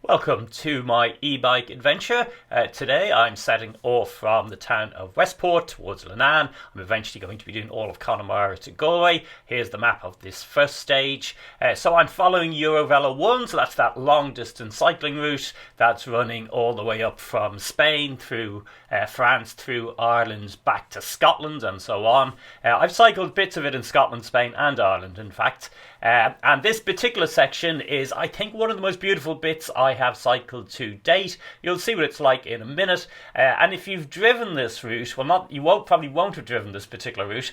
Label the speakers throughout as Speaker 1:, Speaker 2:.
Speaker 1: Welcome to my e-bike adventure. Today I'm setting off from the town of Westport towards Leenaun. I'm eventually going to be doing all of Connemara to Galway. Here's the map of this first stage. So I'm following Eurovelo 1, so that's that long distance cycling route that's running all the way up from Spain through France, through Ireland, back to Scotland and so on. I've cycled bits of it in Scotland, Spain and Ireland in fact. And this particular section is, I think, one of the most beautiful bits I have cycled to date. You'll see what it's like in a minute. And if you've driven this route, probably won't have driven this particular route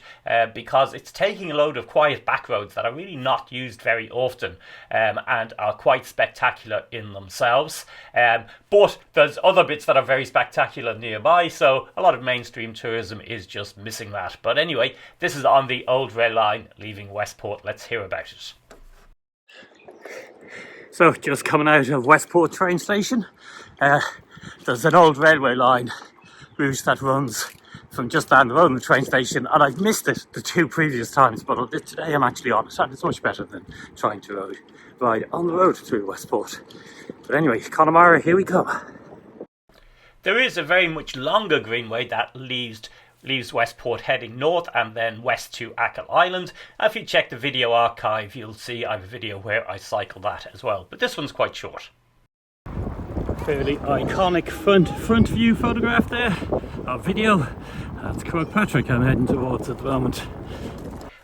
Speaker 1: because it's taking a load of quiet back roads that are really not used very often and are quite spectacular in themselves. But there's other bits that are very spectacular nearby, so a lot of mainstream tourism is just missing that. But anyway, this is on the old rail line leaving Westport. Let's hear about it. So just coming out of Westport train station, there's an old railway line route that runs from just down the road from the train station, and I've missed it the two previous times, but today I'm actually on it, and it's much better than trying to ride on the road through Westport. But anyway, Connemara, here we go. There is a very much longer greenway that leaves Westport heading north and then west to Aasleagh Island. If you check the video archive, you'll see I have a video where I cycle that as well, but this one's quite short. Fairly iconic front view photograph there, of video. That's Croagh Patrick I'm heading towards at the moment.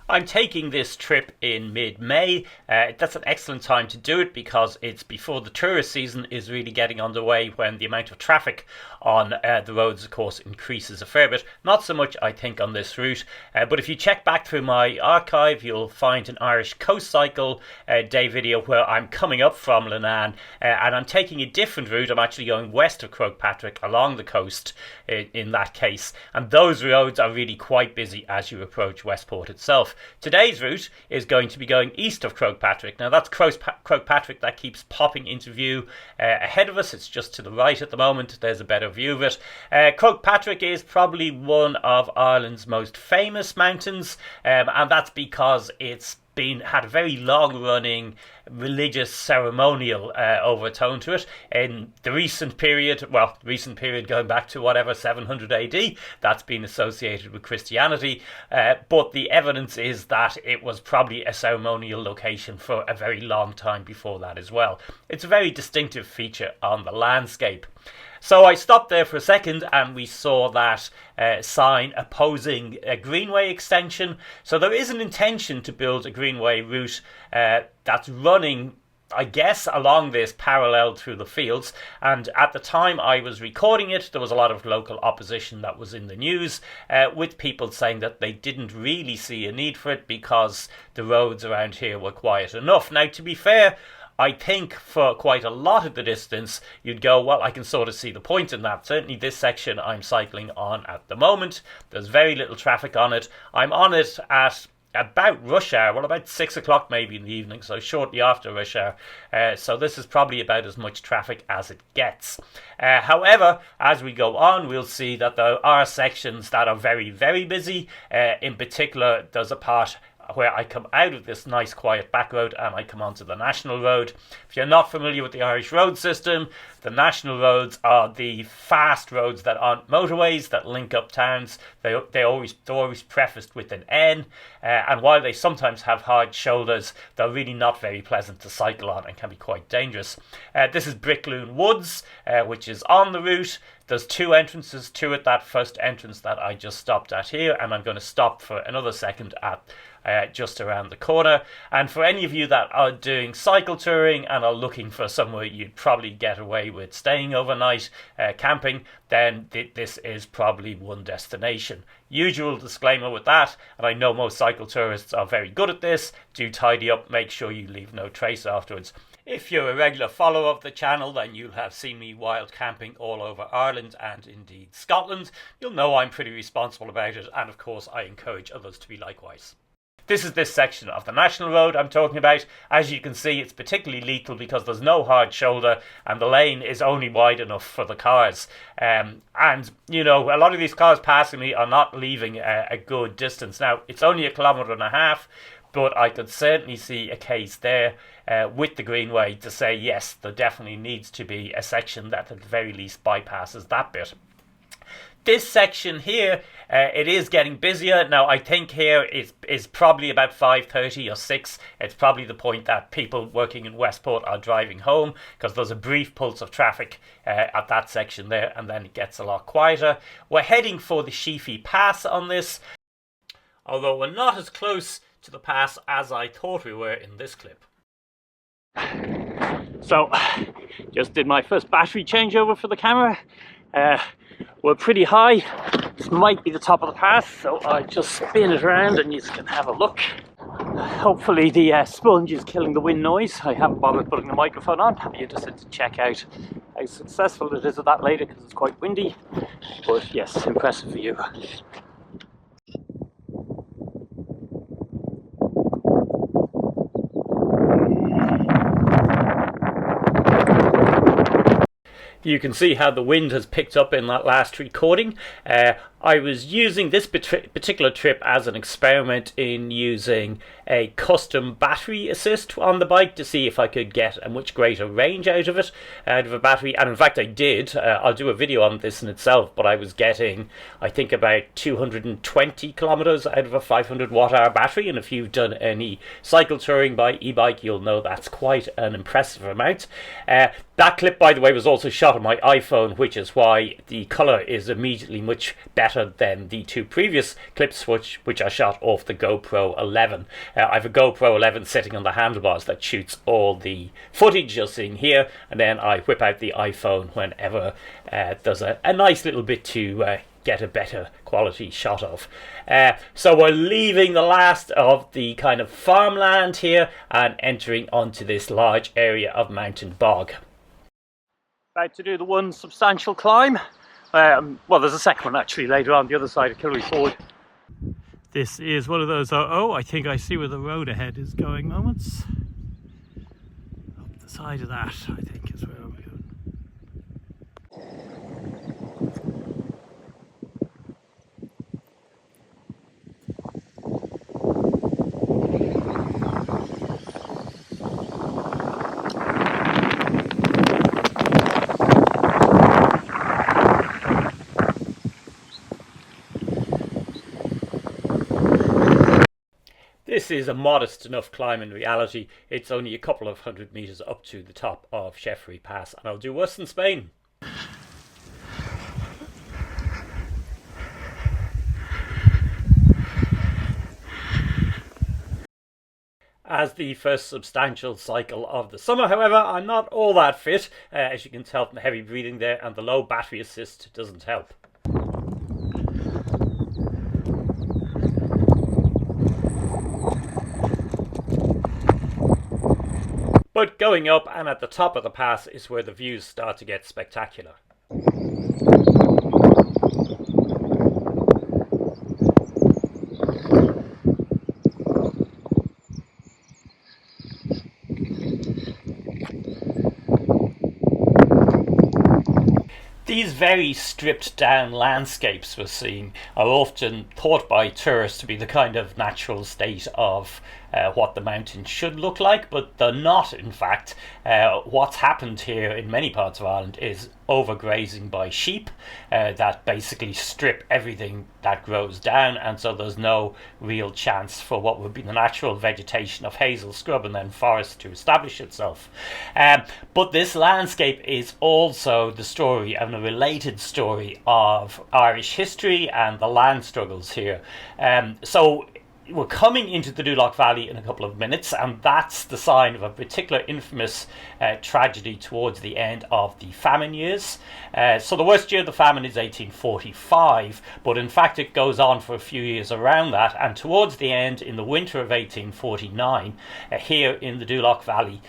Speaker 1: I'm taking this trip in mid-May. That's an excellent time to do it because it's before the tourist season is really getting underway, when the amount of traffic on the roads, of course, increases a fair bit. Not so much, I think, on this route. But if you check back through my archive, you'll find an Irish Coast Cycle day video where I'm coming up from Leenaun and I'm taking a different route. I'm actually going west of Croagh Patrick along the coast in that case. And those roads are really quite busy as you approach Westport itself. Today's route is going to be going east of Croagh Patrick. Now that's Croagh Patrick that keeps popping into view ahead of us. It's just to the right at the moment. There's a better view of it. Croagh Patrick is probably one of Ireland's most famous mountains, and that's because it's had a very long-running religious ceremonial overtone to it. In the recent period going back to 700 AD, that's been associated with Christianity, but the evidence is that it was probably a ceremonial location for a very long time before that as well. It's a very distinctive feature on the landscape. So I stopped there for a second and we saw that sign opposing a greenway extension. So there is an intention to build a greenway route that's running, I guess, along this parallel through the fields. And at the time I was recording it, there was a lot of local opposition that was in the news, with people saying that they didn't really see a need for it because the roads around here were quiet enough. Now, to be fair, I think for quite a lot of the distance, you'd go, well, I can sort of see the point in that. Certainly this section I'm cycling on at the moment, there's very little traffic on it. I'm on it at about rush hour, about 6 o'clock maybe in the evening, so shortly after rush hour. So this is probably about as much traffic as it gets. However, as we go on, we'll see that there are sections that are very, very busy. In particular, there's a part where I come out of this nice quiet back road and I come onto the national road. If you're not familiar with the Irish road system, the national roads are the fast roads that aren't motorways that link up towns. They're always prefaced with an N, and while they sometimes have hard shoulders, they're really not very pleasant to cycle on and can be quite dangerous. This is Brickloon Woods, which is on the route. There's two entrances to it. That first entrance that I just stopped at here, and I'm going to stop for another second at just around the corner. And for any of you that are doing cycle touring and are looking for somewhere you'd probably get away with staying overnight, camping, then this is probably one destination. Usual disclaimer with that, and I know most cycle tourists are very good at this: do tidy up, make sure you leave no trace afterwards. If you're a regular follower of the channel, then you'll have seen me wild camping all over Ireland and indeed Scotland. You'll know I'm pretty responsible about it, and of course I encourage others to be likewise. This is this section of the National Road I'm talking about. As you can see, it's particularly lethal because there's no hard shoulder and the lane is only wide enough for the cars. And, you know, a lot of these cars passing me are not leaving a good distance. Now, it's only 1.5 kilometres,
Speaker 2: but I could certainly see a case there with the Greenway to say, yes, there definitely needs to be a section that at the very least bypasses that bit. This section here, it is getting busier. Now, I think here is probably about 5:30 or 6. It's probably the point that people working in Westport are driving home, because there's a brief pulse of traffic at that section there, and then it gets a lot quieter. We're heading for the Sheeffrey Pass on this, although we're not as close to the pass as I thought we were in this clip.
Speaker 1: So, just did my first battery changeover for the camera. We're pretty high. This might be the top of the pass, so I just spin it around and you can have a look. Hopefully the sponge is killing the wind noise. I haven't bothered putting the microphone on. I'll be interested to check out how successful it is at that later, because it's quite windy. But yes, impressive view.
Speaker 2: You can see how the wind has picked up in that last recording. I was using this particular trip as an experiment in using a custom battery assist on the bike to see if I could get a much greater range out of it, out of a battery. And in fact I did. I'll do a video on this in itself, but I was getting, I think, about 220 kilometers out of a 500 watt hour battery. And if you've done any cycle touring by e-bike, you'll know that's quite an impressive amount. That clip, by the way, was also shot on my iPhone, which is why the colour is immediately much better than the two previous clips which I shot off the GoPro 11. I have a GoPro 11 sitting on the handlebars that shoots all the footage you're seeing here, and then I whip out the iPhone whenever there's a nice little bit to get a better quality shot of. So we're leaving the last of the kind of farmland here and entering onto this large area of mountain bog.
Speaker 1: About to do the one substantial climb. Well, there's a second one actually later on the other side of Killary Ford. This is one of those, I think I see where the road ahead is going moments. Up the side of that, I think, is where I'm going.
Speaker 2: This is a modest enough climb in reality. It's only a couple of 100 metres up to the top of Sheeffrey Pass, and I'll do worse in Spain. As the first substantial cycle of the summer, however, I'm not all that fit, as you can tell from the heavy breathing there, and the low battery assist doesn't help. But going up and at the top of the pass is where the views start to get spectacular. These very stripped down landscapes we're seeing are often thought by tourists to be the kind of natural state of what the mountains should look like, but they're not, in fact. What's happened here in many parts of Ireland is overgrazing by sheep that basically strip everything that grows down, and so there's no real chance for what would be the natural vegetation of hazel scrub and then forest to establish itself. But this landscape is also the story and a related story of Irish history and the land struggles here. So we're coming into the Doolough Valley in a couple of minutes, and that's the sign of a particular infamous tragedy towards the end of the famine years. So the worst year of the famine is 1845, but in fact it goes on for a few years around that, and towards the end, in the winter of 1849, here in the Doolough Valley,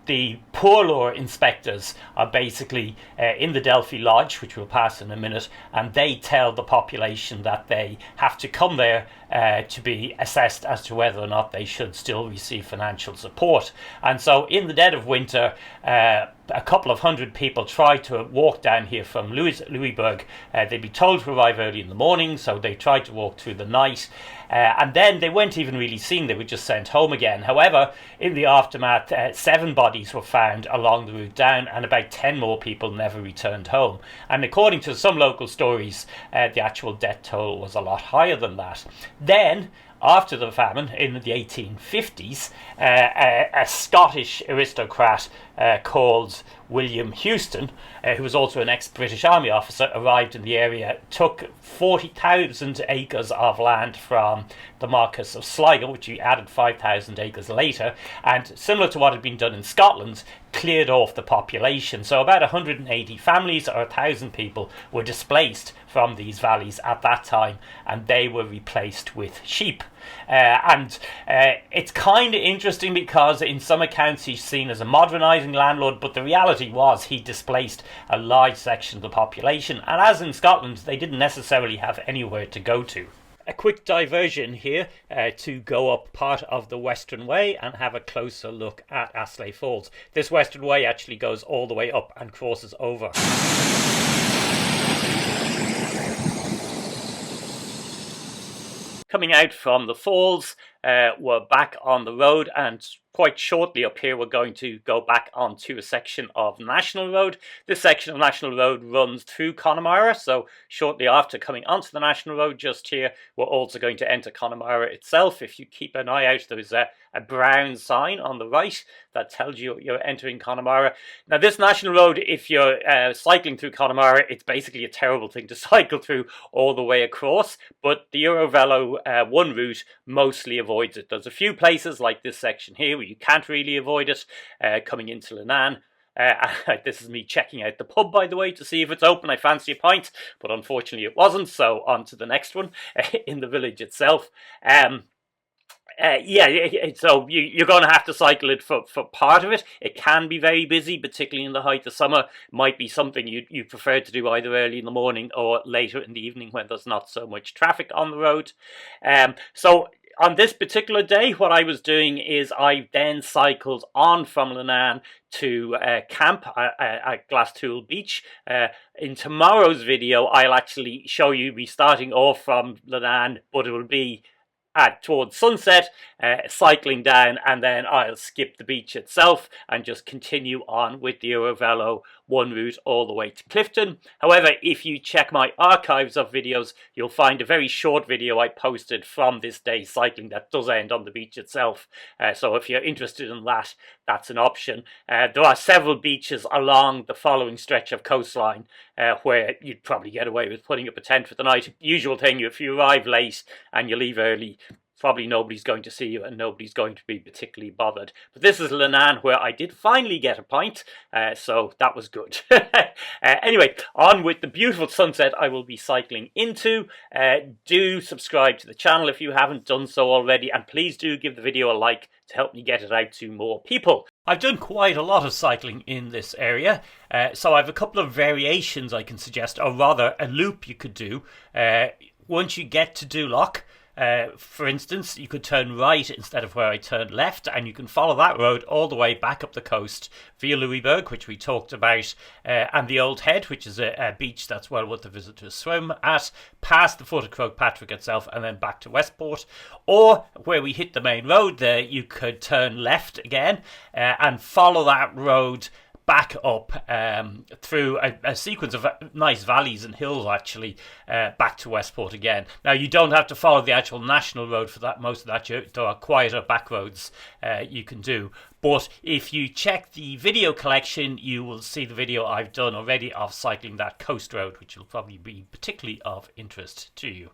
Speaker 2: the poor law inspectors are basically in the Delphi Lodge, which we'll pass in a minute, and they tell the population that they have to come there to be assessed as to whether or not they should still receive financial support. And so in the dead of winter, a couple of hundred people try to walk down here from Louisburg. They'd be told to arrive early in the morning, so they tried to walk through the night. And then they weren't even really seen, they were just sent home again. However, in the aftermath, 7 bodies were found along the route down, and about 10 more people never returned home. And according to some local stories, the actual death toll was a lot higher than that. Then, after the famine in the 1850s, a Scottish aristocrat called William Houston, who was also an ex-British Army officer, arrived in the area, took 40,000 acres of land from the Marquess of Sligo, which he added 5,000 acres later, and similar to what had been done in Scotland, cleared off the population. So about 180 families or 1,000 people were displaced from these valleys at that time, and they were replaced with sheep. And it's kind of interesting because in some accounts he's seen as a modernising landlord, but the reality was he displaced a large section of the population, and as in Scotland, they didn't necessarily have anywhere to go to. A quick diversion here to go up part of the Western Way and have a closer look at Aasleagh Falls. This Western Way actually goes all the way up and crosses over. Coming out from the falls, we're back on the road, and quite shortly up here we're going to go back onto a section of National Road. This section of National Road runs through Connemara, so shortly after coming onto the National Road just here, we're also going to enter Connemara itself. If you keep an eye out, there is a brown sign on the right that tells you you're entering Connemara. Now this National Road, if you're cycling through Connemara, it's basically a terrible thing to cycle through all the way across, but the Eurovelo 1 route mostly avoids it. There's a few places like this section here where you can't really avoid it, coming into Leenaun. This is me checking out the pub, by the way, to see if it's open. I fancy a pint, but unfortunately it wasn't, so on to the next one in the village itself. So you're going to have to cycle it for part of it. It can be very busy, particularly in the height of summer. Might be something you prefer to do either early in the morning or later in the evening when there's not so much traffic on the road. So on this particular day, what I was doing is I then cycled on from Leenaun to camp at Glastool Beach. In tomorrow's video, I'll actually show you me starting off from Leenaun, but it will be towards sunset, cycling down, and then I'll skip the beach itself and just continue on with the Eurovelo 1 route all the way to Clifton. However, if you check my archives of videos, you'll find a very short video I posted from this day's cycling that does end on the beach itself. So if you're interested in that, that's an option. There are several beaches along the following stretch of coastline where you'd probably get away with putting up a tent for the night. Usual thing, if you arrive late and you leave early, probably nobody's going to see you and nobody's going to be particularly bothered. But this is Leenaun, where I did finally get a pint, so that was good. Anyway, on with the beautiful sunset I will be cycling into. Do subscribe to the channel if you haven't done so already, and please do give the video a like to help me get it out to more people. I've done quite a lot of cycling in this area, so I have a couple of variations I can suggest, or rather a loop you could do. Once you get to Doolough, for instance, you could turn right instead of where I turned left, and you can follow that road all the way back up the coast via Louisburg, which we talked about, and the Old Head, which is a beach that's well worth a visit to swim at, past the foot of Croagh Patrick itself, and then back to Westport. Or where we hit the main road there, you could turn left again and follow that road back up through a sequence of nice valleys and hills, actually, back to Westport again. Now, you don't have to follow the actual national road for that. Most of that, there are quieter back roads you can do. But if you check the video collection, you will see the video I've done already of cycling that coast road, which will probably be particularly of interest to you.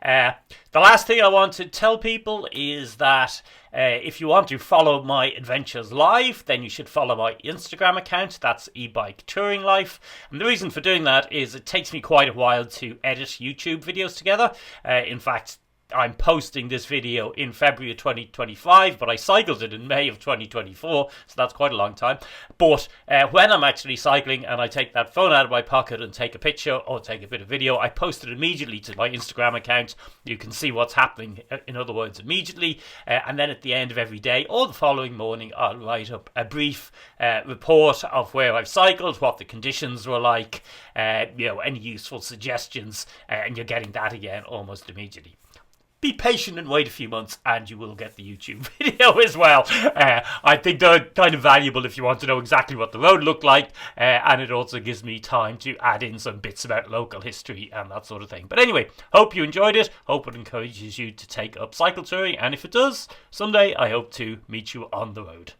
Speaker 2: The last thing I want to tell people is that if you want to follow my adventures live, then you should follow my Instagram account. That's eBike Touring Life. And the reason for doing that is it takes me quite a while to edit YouTube videos together. In fact, I'm posting this video in February of 2025, but I cycled it in May of 2024, so that's quite a long time. But when I'm actually cycling and I take that phone out of my pocket and take a picture or take a bit of video, I post it immediately to my Instagram account. You can see what's happening, in other words, immediately. And then at the end of every day or the following morning, I'll write up a brief report of where I've cycled, what the conditions were like, any useful suggestions, and you're getting that again almost immediately. be patient and wait a few months and you will get the YouTube video as well. I think they're kind of valuable if you want to know exactly what the road looked like, and it also gives me time to add in some bits about local history and that sort of thing. But anyway, hope you enjoyed it. Hope it encourages you to take up cycle touring, and if it does, someday I hope to meet you on the road.